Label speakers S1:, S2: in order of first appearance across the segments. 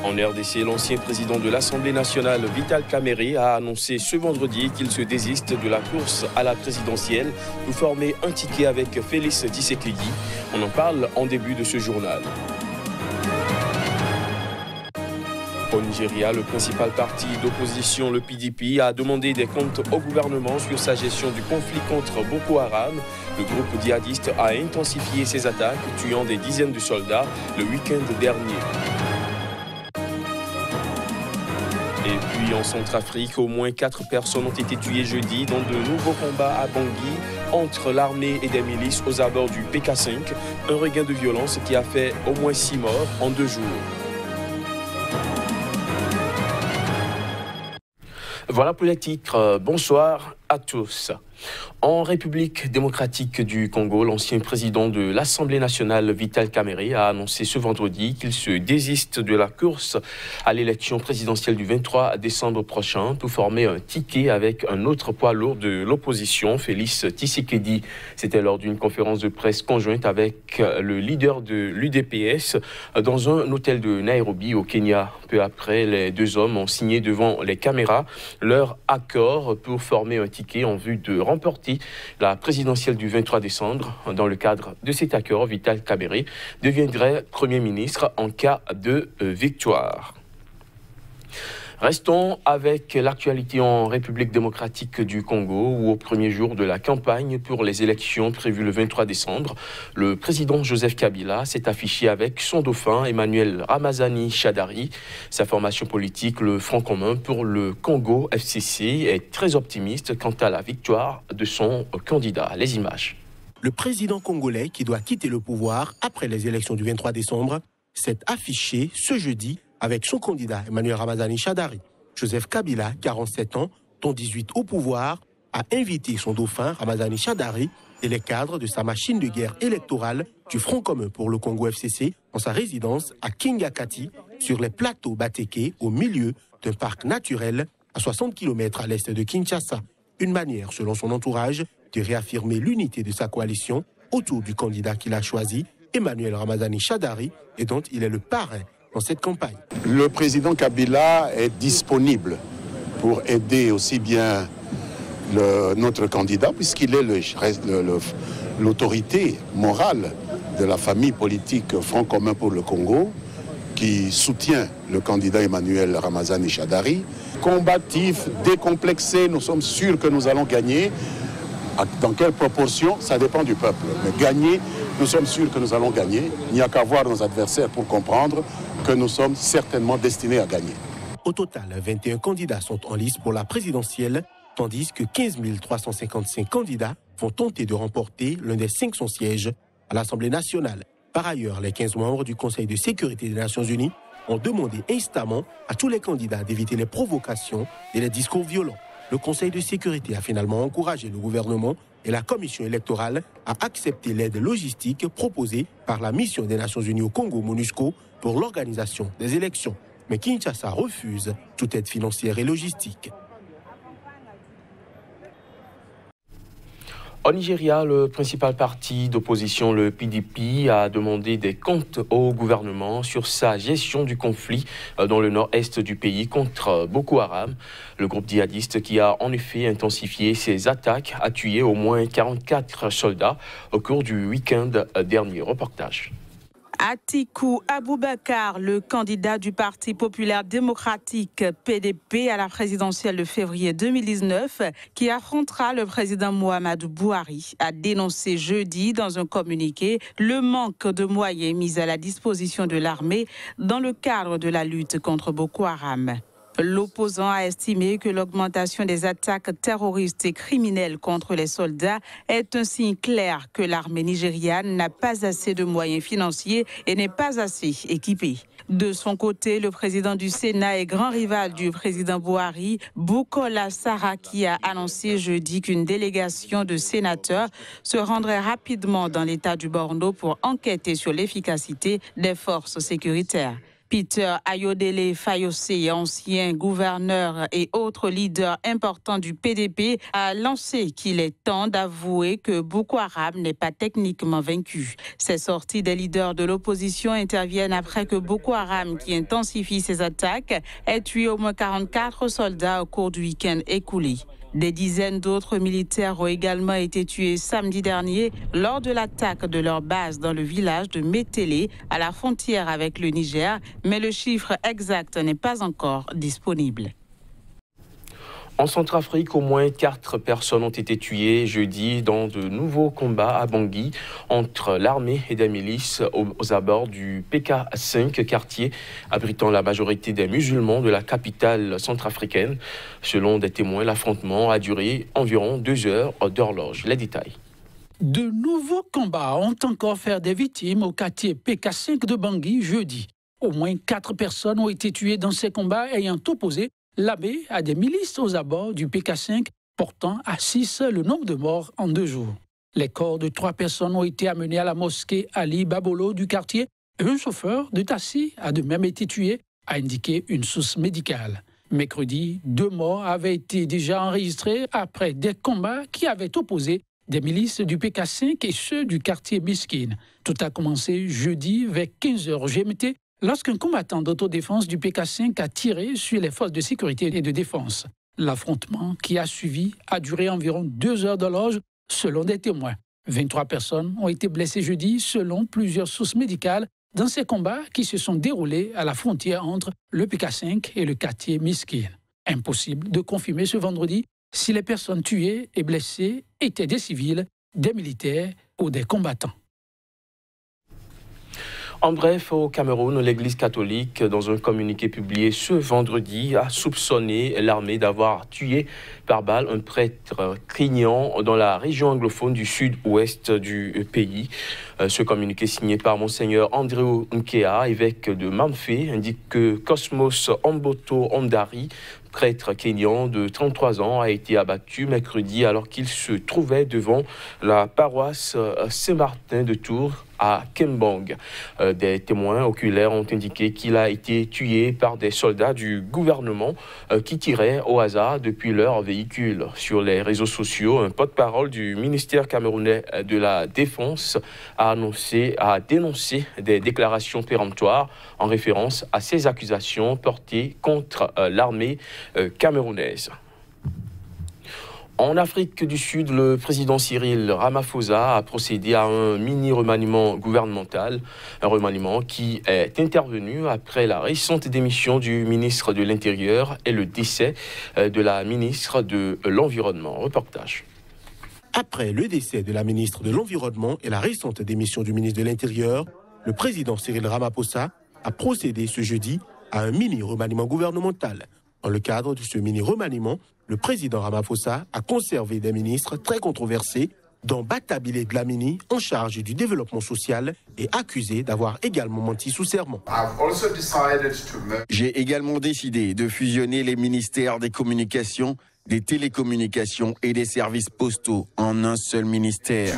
S1: En RDC, l'ancien président de l'Assemblée nationale, Vital Kamerhe, a annoncé ce vendredi qu'il se désiste de la course à la présidentielle pour former un ticket avec Félix Tshisekedi. On en parle en début de ce journal. Au Nigeria, le principal parti d'opposition, le PDP, a demandé des comptes au gouvernement sur sa gestion du conflit contre Boko Haram. Le groupe djihadiste a intensifié ses attaques, tuant des dizaines de soldats le week-end dernier. Et puis en Centrafrique, au moins 4 personnes ont été tuées jeudi dans de nouveaux combats à Bangui entre l'armée et des milices aux abords du PK5. Un regain de violence qui a fait au moins 6 morts en 2 jours. Voilà pour les titres. Bonsoir à tous. En République démocratique du Congo, l'ancien président de l'Assemblée nationale, Vital Kamerhe, a annoncé ce vendredi qu'il se désiste de la course à l'élection présidentielle du 23 décembre prochain pour former un ticket avec un autre poids lourd de l'opposition, Félix Tshisekedi. C'était lors d'une conférence de presse conjointe avec le leader de l'UDPS dans un hôtel de Nairobi au Kenya. Peu après, les deux hommes ont signé devant les caméras leur accord pour former un ticket en vue de remporter la présidentielle du 23 décembre. Dans le cadre de cet accord, Vital Kamerhe deviendrait Premier ministre en cas de victoire. Restons avec l'actualité en République démocratique du Congo, où au premier jour de la campagne pour les élections prévues le 23 décembre, le président Joseph Kabila s'est affiché avec son dauphin Emmanuel Ramazani Shadary. Sa formation politique, le Front commun pour le Congo FCC, est très optimiste quant à la victoire de son candidat. Les images.
S2: Le président congolais, qui doit quitter le pouvoir après les élections du 23 décembre, s'est affiché ce jeudi avec son candidat Emmanuel Ramazani Shadary. Joseph Kabila, 47 ans, dont 18 au pouvoir, a invité son dauphin Ramazani Shadary et les cadres de sa machine de guerre électorale du Front commun pour le Congo FCC en sa résidence à Kingakati, sur les plateaux Bateke, au milieu d'un parc naturel à 60 km à l'est de Kinshasa. Une manière, selon son entourage, de réaffirmer l'unité de sa coalition autour du candidat qu'il a choisi, Emmanuel Ramazani Shadary, et dont il est le parrain dans cette campagne.
S3: Le président Kabila est disponible pour aider aussi bien notre candidat, puisqu'il est l'autorité morale de la famille politique Front commun pour le Congo, qui soutient le candidat Emmanuel Ramazani Shadary. Combatif, décomplexé, nous sommes sûrs que nous allons gagner. Dans quelle proportion, ça dépend du peuple. Mais gagner, nous sommes sûrs que nous allons gagner. Il n'y a qu'à voir nos adversaires pour comprendre que nous sommes certainement destinés à gagner.
S2: Au total, 21 candidats sont en lice pour la présidentielle, tandis que 15 355 candidats vont tenter de remporter l'un des 500 sièges à l'Assemblée nationale. Par ailleurs, les 15 membres du Conseil de sécurité des Nations Unies ont demandé instamment à tous les candidats d'éviter les provocations et les discours violents. Le Conseil de sécurité a finalement encouragé le gouvernement et la commission électorale à accepter l'aide logistique proposée par la mission des Nations Unies au Congo, MONUSCO, pour l'organisation des élections. Mais Kinshasa refuse toute aide financière et logistique.
S1: Au Nigeria, le principal parti d'opposition, le PDP, a demandé des comptes au gouvernement sur sa gestion du conflit dans le nord-est du pays contre Boko Haram. Le groupe djihadiste, qui a en effet intensifié ses attaques, a tué au moins 44 soldats au cours du week-end dernier. Reportage.
S4: Atiku Abubakar, le candidat du Parti populaire démocratique PDP à la présidentielle de février 2019, qui affrontera le président Muhammadu Buhari, a dénoncé jeudi dans un communiqué le manque de moyens mis à la disposition de l'armée dans le cadre de la lutte contre Boko Haram. L'opposant a estimé que l'augmentation des attaques terroristes et criminelles contre les soldats est un signe clair que l'armée nigériane n'a pas assez de moyens financiers et n'est pas assez équipée. De son côté, le président du Sénat et grand rival du président Buhari, Bukola Saraki, a annoncé jeudi qu'une délégation de sénateurs se rendrait rapidement dans l'état du Borno pour enquêter sur l'efficacité des forces sécuritaires. Peter Ayodele Fayose, ancien gouverneur et autre leader important du PDP, a lancé qu'il est temps d'avouer que Boko Haram n'est pas techniquement vaincu. Ces sorties des leaders de l'opposition interviennent après que Boko Haram, qui intensifie ses attaques, ait tué au moins 44 soldats au cours du week-end écoulé. Des dizaines d'autres militaires ont également été tués samedi dernier lors de l'attaque de leur base dans le village de Métélé, à la frontière avec le Niger, mais le chiffre exact n'est pas encore disponible.
S1: En Centrafrique, au moins 4 personnes ont été tuées jeudi dans de nouveaux combats à Bangui entre l'armée et des milices aux abords du PK5, quartier abritant la majorité des musulmans de la capitale centrafricaine. Selon des témoins, l'affrontement a duré environ 2 heures d'horloge. Les détails.
S5: De nouveaux combats ont encore fait des victimes au quartier PK5 de Bangui jeudi. Au moins 4 personnes ont été tuées dans ces combats ayant opposé l'armée à des milices aux abords du PK5, portant à 6 le nombre de morts en 2 jours. Les corps de 3 personnes ont été amenés à la mosquée Ali Babolo du quartier et un chauffeur de taxi a de même été tué, a indiqué une source médicale. Mercredi, 2 morts avaient été déjà enregistrés après des combats qui avaient opposé des milices du PK5 et ceux du quartier Biskine. Tout a commencé jeudi vers 15h GMT, lorsqu'un combattant d'autodéfense du PK5 a tiré sur les forces de sécurité et de défense. L'affrontement qui a suivi a duré environ 2 heures d'horloge, selon des témoins. 23 personnes ont été blessées jeudi, selon plusieurs sources médicales, dans ces combats qui se sont déroulés à la frontière entre le PK5 et le quartier Miskine. Impossible de confirmer ce vendredi si les personnes tuées et blessées étaient des civils, des militaires ou des combattants.
S1: En bref, au Cameroun, l'Église catholique, dans un communiqué publié ce vendredi, a soupçonné l'armée d'avoir tué par balle un prêtre kényan dans la région anglophone du sud-ouest du pays. Ce communiqué signé par Monseigneur Andrew Nkea, évêque de Mamfé, indique que Cosmos Omboto Ondari, prêtre kényan de 33 ans, a été abattu mercredi alors qu'il se trouvait devant la paroisse Saint-Martin de Tours à Kembang. Des témoins oculaires ont indiqué qu'il a été tué par des soldats du gouvernement qui tiraient au hasard depuis leur véhicule. Sur les réseaux sociaux, un porte-parole du ministère camerounais de la Défense a dénoncé des déclarations péremptoires en référence à ces accusations portées contre l'armée camerounaise. En Afrique du Sud, le président Cyril Ramaphosa a procédé à un mini-remaniement gouvernemental, un remaniement qui est intervenu après la récente démission du ministre de l'Intérieur et le décès de la ministre de l'Environnement. Reportage.
S2: Après le décès de la ministre de l'Environnement et la récente démission du ministre de l'Intérieur, le président Cyril Ramaphosa a procédé ce jeudi à un mini-remaniement gouvernemental. Dans le cadre de ce mini-remaniement, le président Ramaphosa a conservé des ministres très controversés, dont Batabile Dlamini, en charge du développement social et accusé d'avoir également menti sous serment.
S6: J'ai également décidé de fusionner les ministères des communications, des télécommunications et des services postaux en un seul ministère.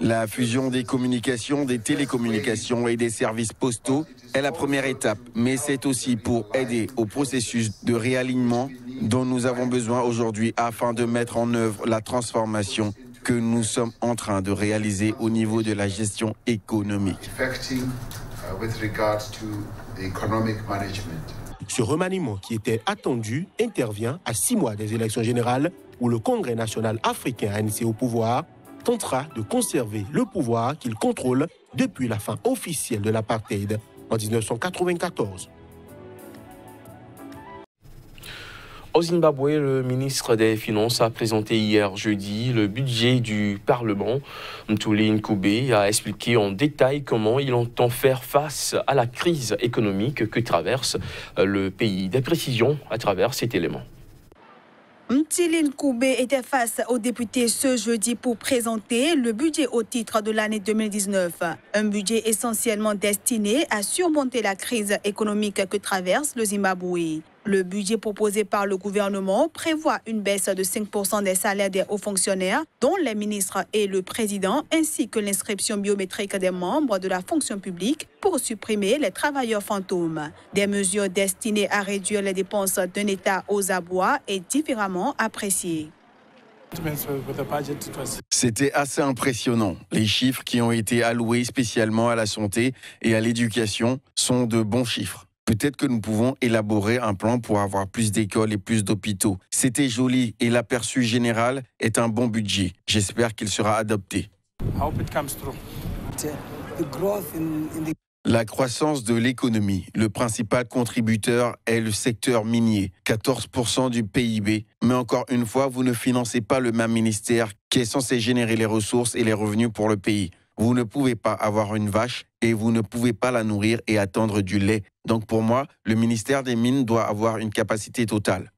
S6: La fusion des communications, des télécommunications et des services postaux est la première étape, mais c'est aussi pour aider au processus de réalignement dont nous avons besoin aujourd'hui afin de mettre en œuvre la transformation que nous sommes en train de réaliser au niveau de la gestion économique.
S2: Ce remaniement qui était attendu intervient à 6 mois des élections générales où le Congrès national africain ANC au pouvoir tentera de conserver le pouvoir qu'il contrôle depuis la fin officielle de l'apartheid en 1994.
S1: Au Zimbabwe, le ministre des Finances a présenté hier jeudi le budget du Parlement. Mthuli Ncube a expliqué en détail comment il entend faire face à la crise économique que traverse le pays. Des précisions à travers cet élément.
S7: Mthuli Ncube était face aux députés ce jeudi pour présenter le budget au titre de l'année 2019. Un budget essentiellement destiné à surmonter la crise économique que traverse le Zimbabwe. Le budget proposé par le gouvernement prévoit une baisse de 5% des salaires des hauts fonctionnaires, dont les ministres et le président, ainsi que l'inscription biométrique des membres de la fonction publique pour supprimer les travailleurs fantômes. Des mesures destinées à réduire les dépenses d'un État aux abois et différemment appréciées.
S6: C'était assez impressionnant. Les chiffres qui ont été alloués spécialement à la santé et à l'éducation sont de bons chiffres. Peut-être que nous pouvons élaborer un plan pour avoir plus d'écoles et plus d'hôpitaux. C'était joli et l'aperçu général est un bon budget. J'espère qu'il sera adopté. La croissance de l'économie, le principal contributeur est le secteur minier, 14% du PIB. Mais encore une fois, vous ne financez pas le même ministère qui est censé générer les ressources et les revenus pour le pays. Vous ne pouvez pas avoir une vache et vous ne pouvez pas la nourrir et attendre du lait. Donc pour moi, le ministère des Mines doit avoir une capacité totale.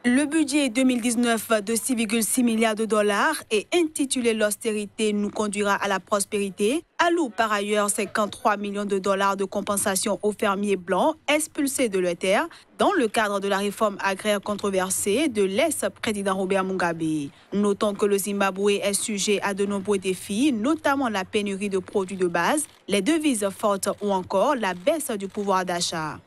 S7: Le budget 2019 de 6,6 milliards de dollars et intitulé « L'austérité nous conduira à la prospérité » alloue par ailleurs 53 millions de dollars de compensation aux fermiers blancs expulsés de leurs terres dans le cadre de la réforme agraire controversée de l'ex-président Robert Mugabe. Notons que le Zimbabwe est sujet à de nombreux défis, notamment la pénurie de produits de base, les devises fortes ou encore la baisse du pouvoir d'achat.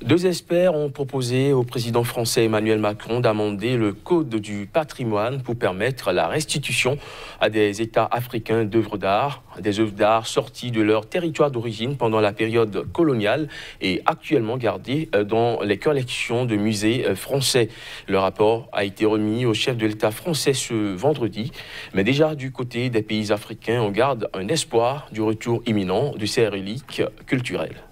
S1: Deux experts ont proposé au président français Emmanuel Macron d'amender le Code du patrimoine pour permettre la restitution à des États africains d'œuvres d'art, des œuvres d'art sorties de leur territoire d'origine pendant la période coloniale et actuellement gardées dans les collections de musées français. Le rapport a été remis au chef de l'État français ce vendredi, mais déjà du côté des pays africains, on garde un espoir du retour imminent de ces reliques culturelles.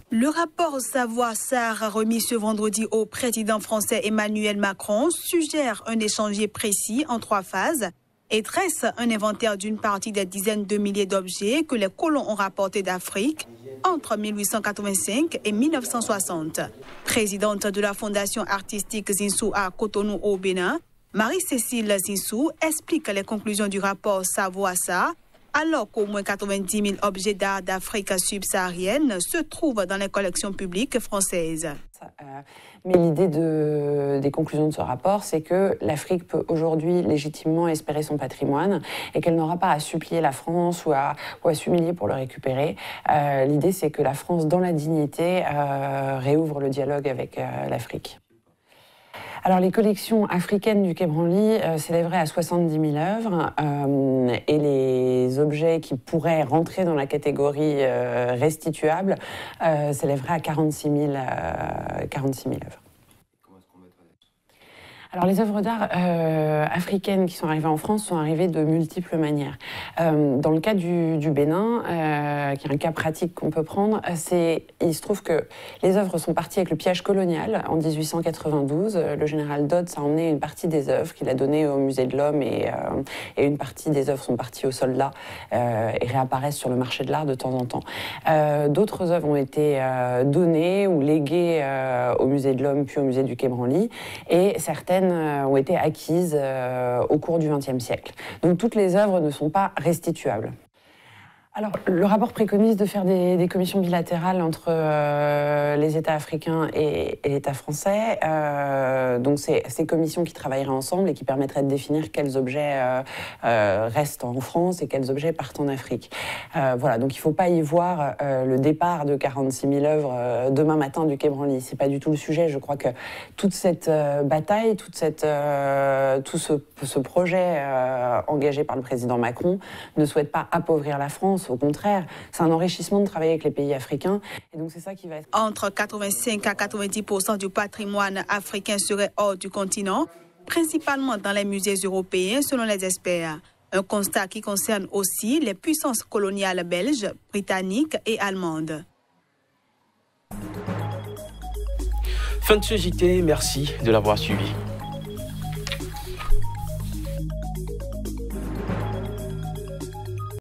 S7: Le rapport Savoie-Sarr remis ce vendredi au président français Emmanuel Macron suggère un échange précis en 3 phases et dresse un inventaire d'une partie des dizaines de milliers d'objets que les colons ont rapportés d'Afrique entre 1885 et 1960. Présidente de la Fondation artistique Zinsou à Cotonou au Bénin, Marie-Cécile Zinsou explique les conclusions du rapport Savoie-Sarr alors qu'au moins 90 000 objets d'art d'Afrique subsaharienne se trouvent dans les collections publiques françaises.
S8: Mais l'idée des conclusions de ce rapport, c'est que l'Afrique peut aujourd'hui légitimement espérer son patrimoine et qu'elle n'aura pas à supplier la France ou à s'humilier pour le récupérer. L'idée, c'est que la France, dans la dignité, réouvre le dialogue avec l'Afrique. Alors, les collections africaines du Quai Branly s'élèveraient à 70 000 œuvres et les objets qui pourraient rentrer dans la catégorie restituable s'élèveraient à 46 000 œuvres. Alors, les œuvres d'art africaines qui sont arrivées en France sont arrivées de multiples manières. Dans le cas du Bénin, qui est un cas pratique qu'on peut prendre, il se trouve que les œuvres sont parties avec le pillage colonial en 1892. Le général Dodds a emmené une partie des œuvres qu'il a données au musée de l'Homme et une partie des œuvres sont parties aux soldats et réapparaissent sur le marché de l'art de temps en temps. D'autres œuvres ont été données ou léguées au musée de l'Homme puis au musée du Quai Branly et certaines ont été acquises au cours du XXe siècle. Donc toutes les œuvres ne sont pas restituables. Alors, le rapport préconise de faire des commissions bilatérales entre les États africains et l'État français. Donc, c'est ces commissions qui travailleraient ensemble et qui permettraient de définir quels objets restent en France et quels objets partent en Afrique. Voilà, donc il ne faut pas y voir le départ de 46 000 œuvres demain matin du Quai Branly. Ce n'est pas du tout le sujet. Je crois que toute cette bataille, tout ce projet engagé par le président Macron ne souhaite pas appauvrir la France. Au contraire, c'est un enrichissement de travailler avec les pays africains. Et donc c'est ça qui va être...
S7: Entre 85 à 90% du patrimoine africain serait hors du continent, principalement dans les musées européens, selon les experts. Un constat qui concerne aussi les puissances coloniales belges, britanniques et allemandes.
S1: Fin de ce JT, merci de l'avoir suivi.